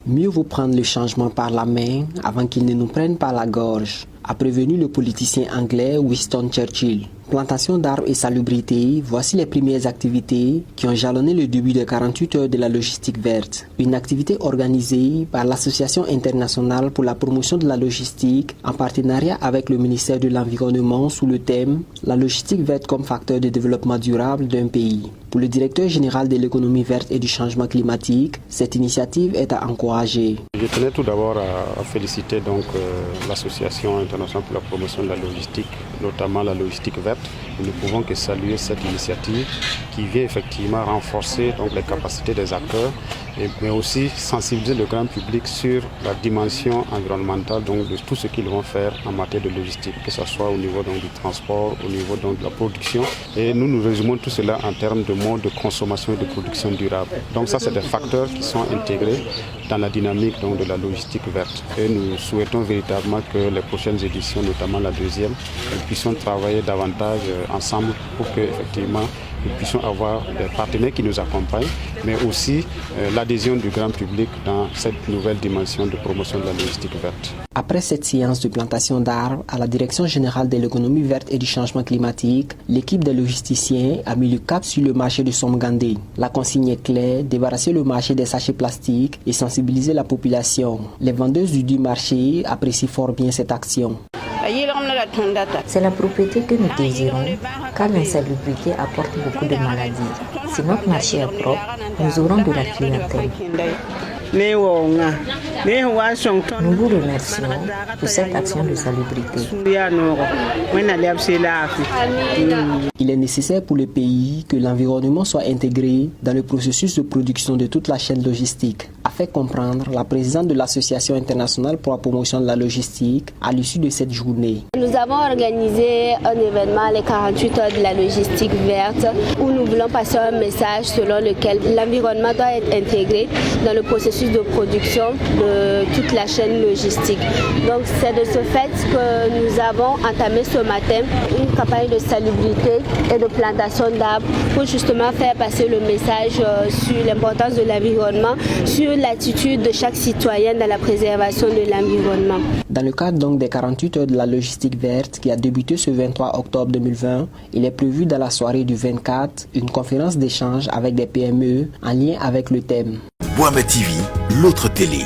Mieux vaut prendre le changement par la main avant qu'il ne nous prenne par la gorge, a prévenu le politicien anglais Winston Churchill. Plantation d'arbres et salubrité, voici les premières activités qui ont jalonné le début de 48 heures de la logistique verte. Une activité organisée par l'Association internationale pour la promotion de la logistique en partenariat avec le ministère de l'Environnement sous le thème « La logistique verte comme facteur de développement durable d'un pays ». Pour le directeur général de l'économie verte et du changement climatique, cette initiative est à encourager. Je tenais tout d'abord à féliciter l'Association internationale pour la promotion de la logistique, notamment la logistique verte. Nous ne pouvons que saluer cette initiative qui vient effectivement renforcer les capacités des acteurs, mais aussi sensibiliser le grand public sur la dimension environnementale de tout ce qu'ils vont faire en matière de logistique, que ce soit au niveau du transport, au niveau de la production. Et nous résumons tout cela en termes de mode de consommation et de production durable. Donc ça, c'est des facteurs qui sont intégrés dans la dynamique de la logistique verte. Et nous souhaitons véritablement que les prochaines éditions, notamment la deuxième, nous puissions travailler davantage ensemble pour que effectivement nous puissions avoir des partenaires qui nous accompagnent, mais aussi l'adhésion du grand public dans cette nouvelle dimension de promotion de la logistique verte. Après cette séance de plantation d'arbres à la Direction générale de l'économie verte et du changement climatique, l'équipe des logisticiens a mis le cap sur le marché de Somgandé. La consigne est claire, débarrasser le marché des sachets plastiques et sensibiliser la population. Les vendeuses du marché apprécient fort bien cette action. C'est la propriété que nous désirons, car l'insalubrité apporte beaucoup de maladies. Si notre marché est propre, nous aurons de la clientèle. Nous vous remercions pour cette action de salubrité. Il est nécessaire pour le pays que l'environnement soit intégré dans le processus de production de toute la chaîne logistique, a fait comprendre la présidente de l'Association internationale pour la promotion de la logistique à l'issue de cette journée. Nous avons organisé un événement, les 48 heures de la logistique verte, où nous voulons passer un message selon lequel l'environnement doit être intégré dans le processus de production de toute la chaîne logistique. Donc c'est de ce fait que nous avons entamé ce matin une campagne de salubrité et de plantation d'arbres pour justement faire passer le message sur l'importance de l'environnement, sur l'attitude de chaque citoyen dans la préservation de l'environnement. Dans le cadre des 48 heures de la logistique verte qui a débuté ce 23 octobre 2020, il est prévu dans la soirée du 24 une conférence d'échange avec des PME en lien avec le thème. Boama TV, l'autre télé.